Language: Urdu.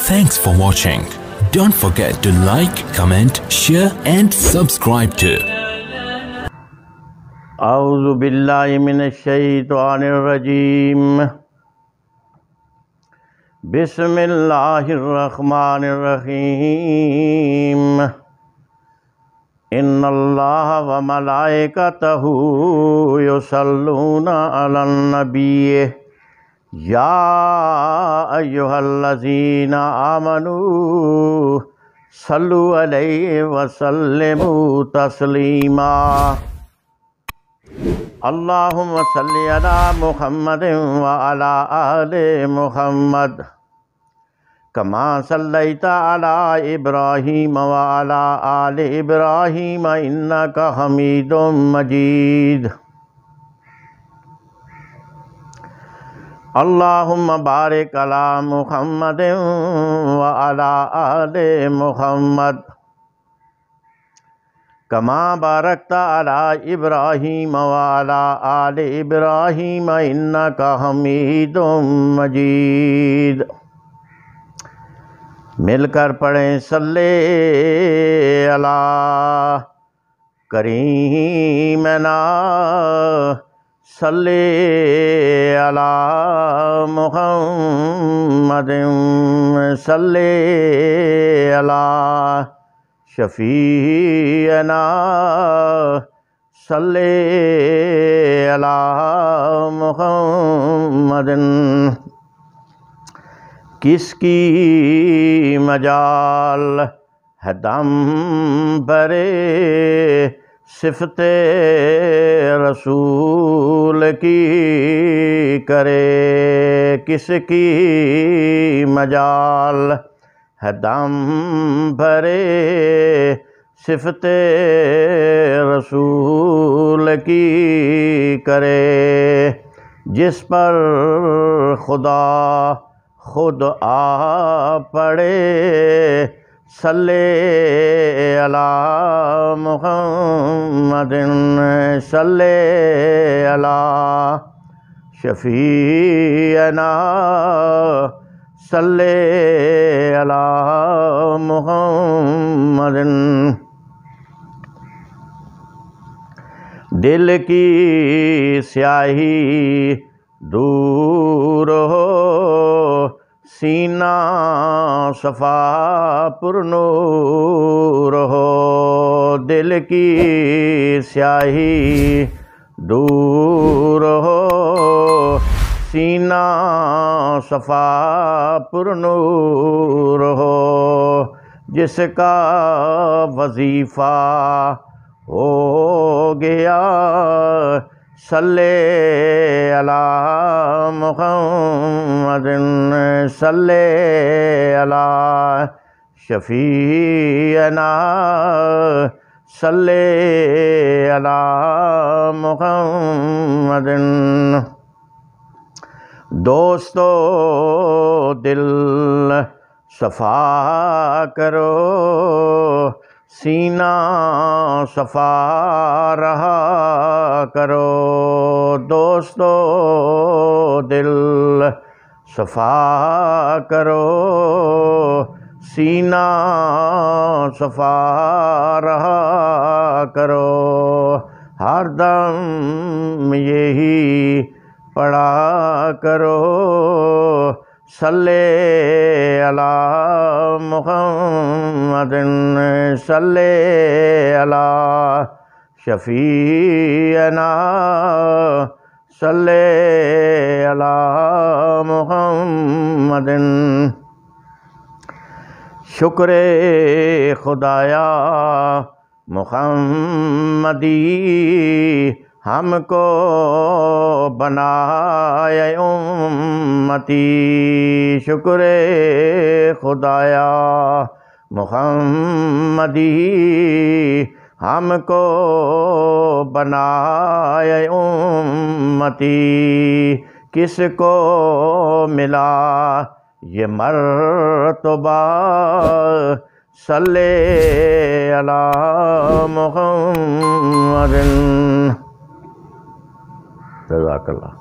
Thanks for watching. Don't forget to like, comment, share and subscribe to. اعوذ باللہ من الشیطان الرجیم بسم اللہ الرحمن الرحیم ان اللہ وملائکتہ یصلون علی النبی یا ایہا الذین آمنوا صلوا علیہ وسلموا تسلیما اللہم صلی علی محمد وعلی آل محمد کما صلیت علی ابراہیم وعلی آل ابراہیم انک حمید مجید اللہم بارک علی محمد وعلی آل محمد کما بارکت علی ابراہیم وعلی آل ابراہیم انک حمید مجید مل کر پڑھیں صلی علی کریمنا صلی علی محمد صلی علی شفیعنا صلی علی محمد کس کی مجال ہے دم برے صفت رسول کی کرے کس کی مجال ہے دم بھرے صفت رسول کی کرے جس پر خدا خود آ پڑے صلی علی محمد صلی علی شفیعنا صلی علی محمد دل کی سیاہی دور ہو سینہ صفا پر نور ہو دل کی سیاہی دور ہو سینہ صفا پر نور ہو جس کا وظیفہ ہو گیا صلی علی محمد صلی علی شفیعنا صلی علی محمد دوستو دل صفا کرو سینہ صفا رہا کرو دوستو دل صفا کرو سینہ صفا رہا کرو ہر دم یہی پڑھا کرو صلی علی محمد صلی علی شفیعنا صلی علی محمد شکر خدایا محمدی ہم کو بنائے امتی شکر خدایا محمدی ہم کو بنائے امتی کس کو ملا یہ مرتبہ صلی علی محمد جزاک اللہ.